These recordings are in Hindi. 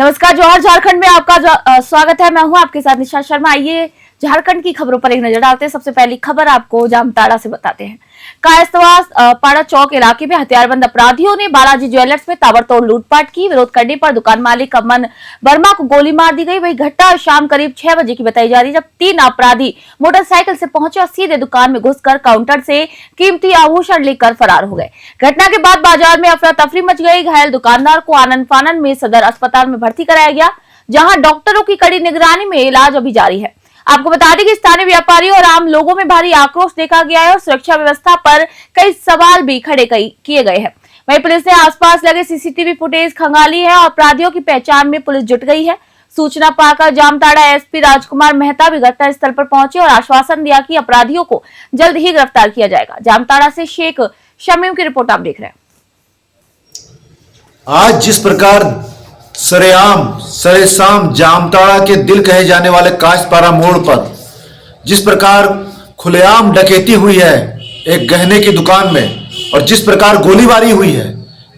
नमस्कार, जौहर झारखंड में आपका स्वागत है। मैं हूं आपके साथ निशा शर्मा। आइए झारखंड की खबरों पर एक नजर डालते हैं। सबसे पहली खबर आपको जामताड़ा से बताते हैं। कायस्थवास पाड़ा चौक इलाके में हथियारबंद अपराधियों ने बालाजी ज्वेलर्स में ताबड़तोड़ लूटपाट की। विरोध करने पर दुकान मालिक अमन वर्मा को गोली मार दी गई। वही घटना शाम करीब 6 बजे की बताई जा रही, जब 3 अपराधी मोटरसाइकिल से पहुंचे और सीधे दुकान में घुसकर काउंटर से कीमती आभूषण लेकर फरार हो गए। घटना के बाद बाजार में अफरा तफरी मच गई। घायल दुकानदार को आनन फानन में सदर अस्पताल में भर्ती कराया गया, जहां डॉक्टरों की कड़ी निगरानी में इलाज अभी जारी है। आपको बता दें कि स्थानीय व्यापारियों और आम लोगों में भारी आक्रोश देखा गया है और सुरक्षा व्यवस्था पर कई सवाल भी खड़े किए गए हैं। वहीं पुलिस ने आसपास लगे सीसीटीवी फुटेज खंगाली है और अपराधियों की पहचान में पुलिस जुट गई है। सूचना पाकर जामताड़ा एसपी राजकुमार मेहता भी घटनास्थल पर पहुंचे और आश्वासन दिया कि अपराधियों को जल्द ही गिरफ्तार किया जाएगा। जामताड़ा से शेख शमीम की रिपोर्ट आप देख रहे हैं। आज जिस प्रकार सरेआम जामताड़ा के दिल कहे जाने वाले कांचपारा मोड़ पर जिस प्रकार खुलेआम डकैती हुई है एक गहने की दुकान में, और जिस प्रकार गोलीबारी हुई है,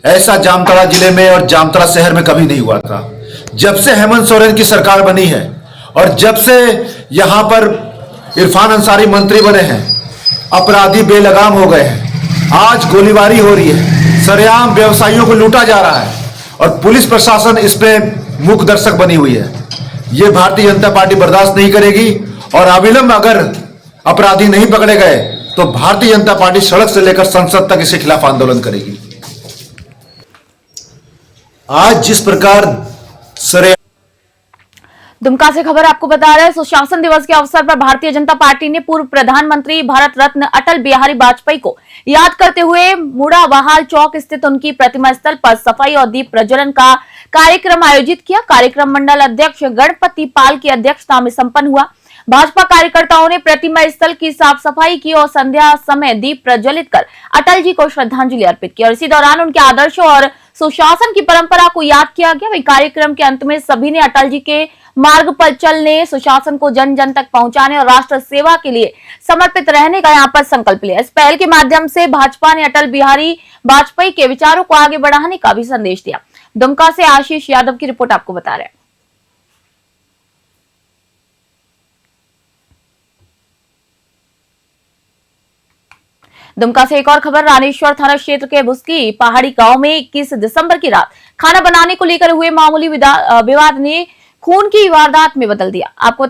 ऐसा जामताड़ा जिले में और जामताड़ा शहर में कभी नहीं हुआ था। जब से हेमंत सोरेन की सरकार बनी है और जब से यहां पर इरफान अंसारी मंत्री बने हैं, अपराधी बेलगाम हो गए हैं। आज गोलीबारी हो रही है, सरेआम व्यवसायियों को लूटा जा रहा है और पुलिस प्रशासन इस पे मूक दर्शक बनी हुई है। ये भारतीय जनता पार्टी बर्दाश्त नहीं करेगी और अविलंब अगर अपराधी नहीं पकड़े गए तो भारतीय जनता पार्टी सड़क से लेकर संसद तक इसके खिलाफ आंदोलन करेगी। आज जिस प्रकार दुमका से खबर आपको बता रहे हैं। सुशासन दिवस के अवसर पर भारतीय जनता पार्टी ने पूर्व प्रधानमंत्री भारत रत्न अटल बिहारी वाजपेयी को याद करते हुए मुड़ा बहाल चौक स्थित उनकी प्रतिमा स्थल पर सफाई और दीप प्रज्वलन का कार्यक्रम आयोजित किया। कार्यक्रम मंडल अध्यक्ष गणपति पाल की अध्यक्षता में संपन्न हुआ। भाजपा कार्यकर्ताओं ने प्रतिमा स्थल की साफ सफाई की और संध्या समय दीप प्रज्वलित कर अटल जी को श्रद्धांजलि अर्पित की और इसी दौरान उनके आदर्शों और सुशासन की परंपरा को याद किया गया। वही कार्यक्रम के अंत में सभी ने अटल जी के मार्ग पर चलने, सुशासन को जन जन तक पहुंचाने और राष्ट्र सेवा के लिए समर्पित रहने का यहां पर संकल्प लिया। इस पहल के माध्यम से भाजपा ने अटल बिहारी वाजपेयी के विचारों को आगे बढ़ाने का भी संदेश दिया। दुमका से आशीष यादव की रिपोर्ट आपको बता रहे हैं। दुमका से एक और खबर। रानीश्वर थाना क्षेत्र के बुस्की पहाड़ी गांव में 21 दिसंबर की रात खाना बनाने को लेकर हुए मामूली विवाद ने खून की वारदात में बदल दिया। आपको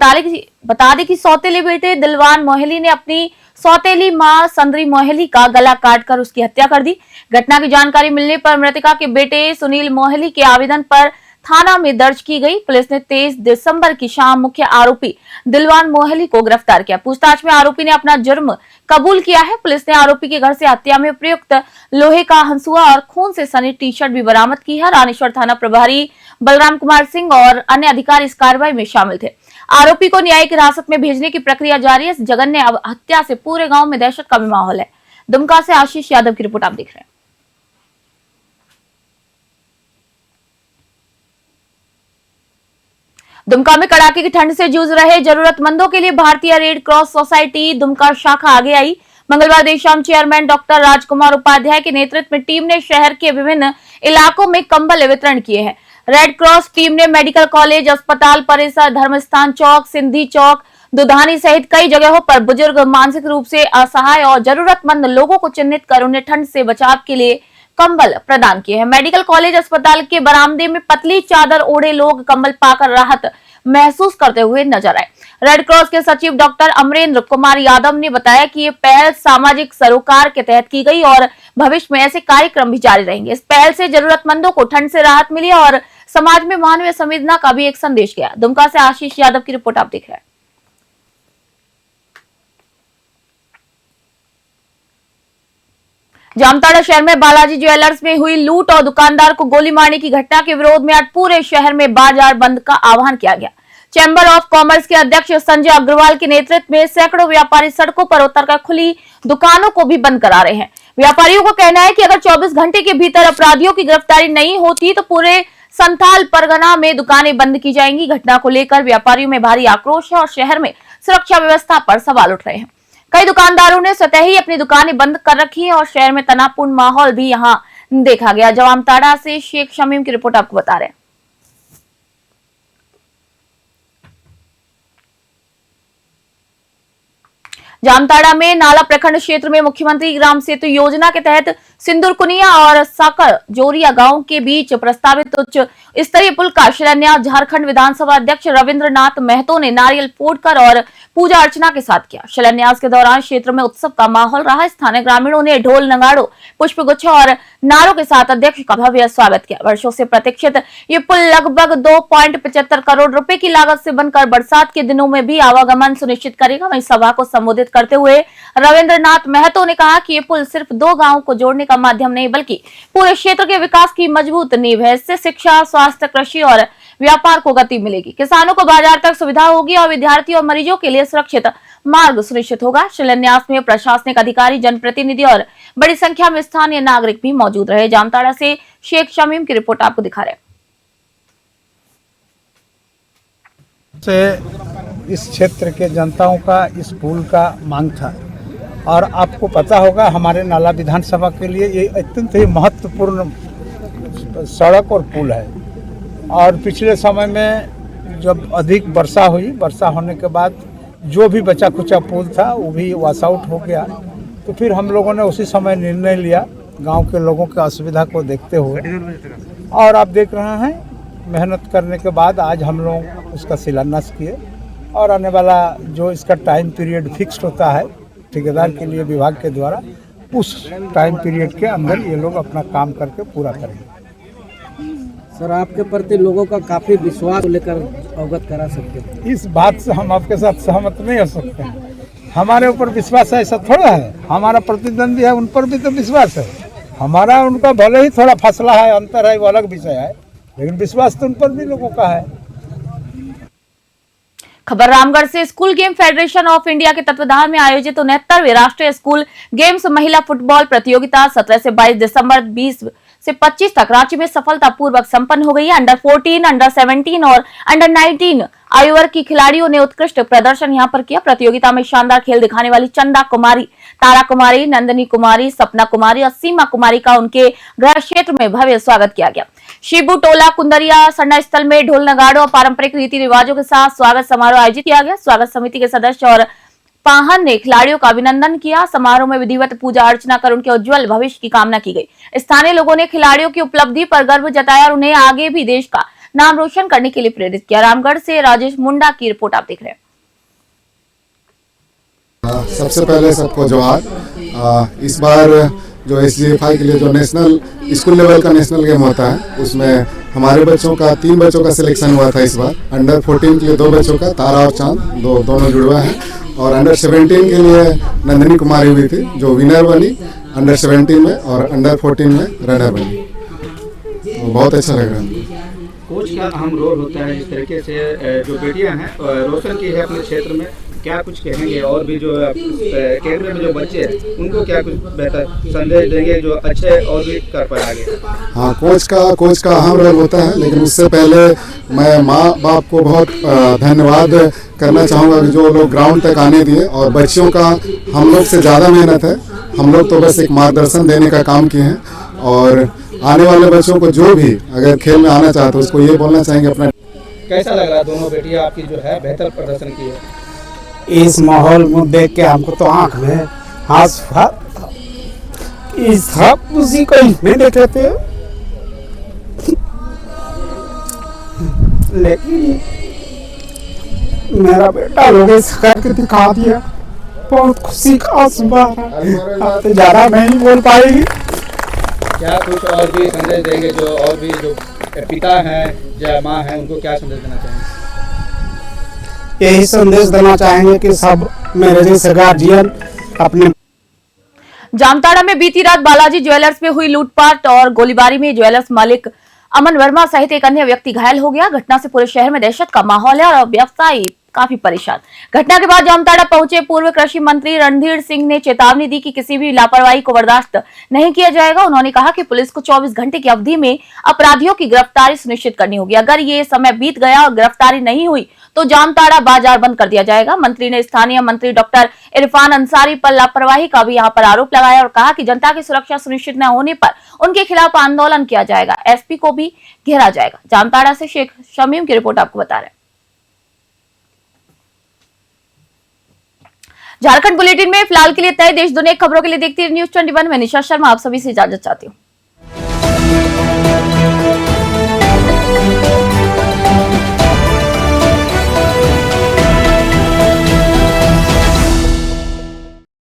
बता दें कि सौतेले बेटे दिलवान मोहली ने अपनी सौतेली मां संदरी मोहली का गला काटकर उसकी हत्या कर दी। घटना की जानकारी मिलने पर मृतका के बेटे सुनील मोहली के आवेदन पर थाना में दर्ज की गई। पुलिस ने 23 दिसंबर की शाम मुख्य आरोपी दिलवान मोहली को गिरफ्तार किया। पूछताछ में आरोपी ने अपना जुर्म कबूल किया है। पुलिस ने आरोपी के घर से हत्या में प्रयुक्त लोहे का हंसुआ और खून से सनी टी शर्ट भी बरामद की है। रानीश्वर थाना प्रभारी बलराम कुमार सिंह और अन्य अधिकारी इस कार्रवाई में शामिल थे। आरोपी को न्यायिक हिरासत में भेजने की प्रक्रिया जारी है। इस जघन्य हत्या से पूरे गाँव में दहशत का भी माहौल है। दुमका से आशीष यादव की रिपोर्ट आप देख रहे हैं। दुमका में कड़ाके की ठंड से जूझ रहे जरूरतमंदों के लिए भारतीय रेड क्रॉस सोसाइटी दुमका शाखा आगे आई। मंगलवार देर शाम चेयरमैन डॉक्टर राजकुमार उपाध्याय के नेतृत्व में टीम ने शहर के विभिन्न इलाकों में कंबल वितरण किए हैं। रेड क्रॉस टीम ने मेडिकल कॉलेज, अस्पताल परिसर, धर्मस्थान चौक, सिंधी चौक, दुधानी सहित कई जगहों पर बुजुर्ग, मानसिक रूप से असहाय और जरूरतमंद लोगों को चिन्हित कर उन्हें ठंड से बचाव के लिए कंबल प्रदान किए हैं। मेडिकल कॉलेज अस्पताल के बरामदे में पतली चादर ओढ़े लोग कंबल पाकर राहत महसूस करते हुए नजर आए। रेड क्रॉस के सचिव डॉक्टर अमरेंद्र कुमार यादव ने बताया कि ये पहल सामाजिक सरोकार के तहत की गई और भविष्य में ऐसे कार्यक्रम भी जारी रहेंगे। इस पहल से जरूरतमंदों को ठंड से राहत मिली और समाज में मानवीय संवेदना का भी एक संदेश गया। दुमका से आशीष यादव की रिपोर्ट आप देख रहे हैं। जामताड़ा शहर में बालाजी ज्वेलर्स में हुई लूट और दुकानदार को गोली मारने की घटना के विरोध में आज पूरे शहर में बाजार बंद का आह्वान किया गया। चैंबर ऑफ कॉमर्स के अध्यक्ष संजय अग्रवाल के नेतृत्व में सैकड़ों व्यापारी सड़कों पर उतरकर खुली दुकानों को भी बंद करा रहे हैं। व्यापारियों का कहना है कि अगर 24 घंटे के भीतर अपराधियों की गिरफ्तारी नहीं होती तो पूरे संथाल परगना में दुकानें बंद की जाएंगी। घटना को लेकर व्यापारियों में भारी आक्रोश है और शहर में सुरक्षा व्यवस्था पर सवाल उठ रहे हैं। कई दुकानदारों ने स्वतः ही अपनी दुकानें बंद कर रखी है और शहर में तनावपूर्ण माहौल भी यहाँ देखा गया। जामताड़ा से शेख शमीम की रिपोर्ट आपको बता रहे हैं। जामताड़ा में नाला प्रखंड क्षेत्र में मुख्यमंत्री ग्राम सेतु योजना के तहत सिंदूरकुनिया और साकर जोरिया गांव के बीच प्रस्तावित उच्च स्तरीय पुल का शिलान्यास झारखंड विधानसभा अध्यक्ष रविंद्रनाथ महतो ने नारियल फोड़कर और पूजा अर्चना के साथ किया। शिलान्यास के दौरान क्षेत्र में उत्सव का माहौल रहा। स्थानीय ग्रामीणों ने ढोल नगाड़ों, पुष्पगुच्छ और नारों के साथ अध्यक्ष का भव्य स्वागत किया। वर्षों से प्रतीक्षित ये पुल लगभग 2.75 करोड़ रुपए की लागत से बनकर बरसात के दिनों में भी आवागमन सुनिश्चित करेगा। वहीं सभा को संबोधित करते हुए रविंद्रनाथ महतो ने कहा कि ये पुल सिर्फ 2 गांवों को जोड़ने का माध्यम नहीं बल्कि पूरे क्षेत्र के विकास की मजबूत नींव है। इससे शिक्षा, स्वास्थ्य, कृषि और व्यापार को गति मिलेगी, किसानों को बाजार तक सुविधा होगी और विद्यार्थियों और मरीजों के लिए सुरक्षित मार्ग सुनिश्चित होगा। शिलान्यास में प्रशासनिक अधिकारी, जनप्रतिनिधि और बड़ी संख्या में स्थानीय नागरिक भी मौजूद रहे। जामताड़ा से शेख शमीम की रिपोर्ट आपको दिखा रहे से इस क्षेत्र के जनताओं का इस पुल का मांग था और आपको पता होगा हमारे नाला विधानसभा के लिए ये अत्यंत ही महत्वपूर्ण सड़क और पुल है। और पिछले समय में जब अधिक वर्षा हुई, वर्षा होने के बाद जो भी बचा खुचा पुल था वो भी वॉश आउट हो गया। तो फिर हम लोगों ने उसी समय निर्णय लिया गांव के लोगों की असुविधा को देखते हुए, और आप देख रहे हैं मेहनत करने के बाद आज हम लोग उसका शिलान्यास किए। और आने वाला जो इसका टाइम पीरियड फिक्स्ड होता है ठेकेदार के लिए विभाग के द्वारा, उस टाइम पीरियड के अंदर ये लोग अपना काम करके पूरा करेंगे। सर, आपके प्रति लोगों का काफी विश्वास को लेकर अवगत करा सकते हैं। इस बात से हम आपके साथ सहमत नहीं हो सकते हैं। हमारे ऊपर विश्वास है ऐसा थोड़ा है, हमारा प्रतिद्वंदी है उन पर भी तो विश्वास है। हमारा उनका भले ही थोड़ा फसला है, अंतर है, वो अलग विषय है, लेकिन विश्वास तो उन पर भी लोगों का है। खबर रामगढ़ से। School game federation of India के तत्वाधान में आयोजित 69वें राष्ट्रीय स्कूल गेम्स महिला फुटबॉल प्रतियोगिता 17 से 22 दिसंबर 20 से 25 तक रांची में सफलतापूर्वक संपन्न हो गई है। अंडर 14, अंडर 17 और अंडर 19 आयु वर्ग की खिलाड़ियों ने उत्कृष्ट प्रदर्शन यहां पर किया। प्रतियोगिता में शानदार खेल दिखाने वाली चंदा कुमारी, तारा कुमारी, नंदनी कुमारी, सपना कुमारी और सीमा कुमारी का उनके गृह क्षेत्र में भव्य स्वागत किया गया। शिबू टोला कुंदरिया सरना स्थल में ढोल नगाड़ों और पारंपरिक रीति रिवाजों के साथ स्वागत समारोह आयोजित किया गया। स्वागत समिति के सदस्य और पाहन ने खिलाड़ियों का अभिनंदन किया। समारोह में विधिवत पूजा अर्चना कर उनके उज्जवल भविष्य की कामना की गई। स्थानीय लोगों ने खिलाड़ियों की उपलब्धि पर गर्व जताया और उन्हें आगे भी देश का नाम रोशन करने के लिए प्रेरित किया। रामगढ़ से राजेश मुंडा की रिपोर्ट आप देख रहे हैं। सबसे पहले सबको जोहार। इस बार जो SGFI के लिए जो नेशनल स्कूल लेवल का नेशनल गेम होता है उसमें हमारे बच्चों का 3 बच्चों का सिलेक्शन हुआ था। इस बार अंडर 14 के लिए 2 बच्चों का, तारा और चांद दोनों जुड़वा है, और अंडर 17 के लिए नंदनी कुमारी हुई थी जो विनर बनी अंडर 17 में, और अंडर 14 में रनर बनी। तो बहुत अच्छा लग रहा है। कोच का अहम रोल होता है। इस तरीके से जो बेटियां हैं रोशन की है अपने क्षेत्र में, क्या कुछ कहेंगे? और भी जो अकेडमी में जो बच्चे हैं उनको क्या कुछ बेहतर संदेश देंगे जो अच्छे और भी कर पाए आगे? हाँ, कोच का अहम रोल होता है, लेकिन उससे पहले मैं माँ बाप को बहुत धन्यवाद करना चाहूँगा कि जो लोग ग्राउंड तक आने दिए, और बच्चियों का हम लोग से ज़्यादा मेहनत है। हम लोग तो बस एक मार्गदर्शन देने का काम किए हैं, और आने वाले बच्चों को जो भी अगर खेल में आना चाहते हैं उसको ये बोलना चाहेंगे अपना। कैसा लग रहा है? दोनों बेटियां आपकी जो है बेहतर प्रदर्शन की है। इस माहौल को देख के हमको तो आंख में आंसू इस उसी को नहीं देखे थे, लेकिन मेरा बेटा लोग करके दिखा दिया। बहुत खुशी का सुबह, तो ज्यादा नहीं बोल पाएगी। क्या कुछ और भी संदेश देंगे जो और भी जो पिता हैं या माँ हैं उनको क्या संदेश देना चाहेंगे? यही संदेश देना चाहेंगे कि सब मेरे जैसे गार्जियन अपने। जामताड़ा में बीती रात बालाजी ज्वेलर्स में हुई लूटपाट और गोलीबारी में ज्वेलर्स मालिक अमन वर्मा सहित एक अन्य व्यक्ति घायल हो गया। घटना से पूरे शहर में दहशत का माहौल है और व्यवसायी काफी परेशान। घटना के बाद जामताड़ा पहुंचे पूर्व कृषि मंत्री रणधीर सिंह ने चेतावनी दी कि किसी भी लापरवाही को बर्दाश्त नहीं किया जाएगा। उन्होंने कहा कि पुलिस को 24 घंटे की अवधि में अपराधियों की गिरफ्तारी सुनिश्चित करनी होगी। अगर ये समय बीत गया और गिरफ्तारी नहीं हुई तो जामताड़ा बाजार बंद कर दिया जाएगा। मंत्री ने स्थानीय मंत्री डॉक्टर इरफान अंसारी पर लापरवाही का भी यहाँ पर आरोप लगाया और कहा कि जनता की सुरक्षा सुनिश्चित न होने पर उनके खिलाफ आंदोलन किया जाएगा। एसपी को भी घेरा जाएगा। जामताड़ा से शेख शमीम की रिपोर्ट आपको बता रहे हैं। झारखंड बुलेटिन में फिलहाल के लिए तय। देश दुनिया की खबरों के लिए देखती रहिए News 21। मैं निशा शर्मा आप सभी से इजाजत चाहती हूँ।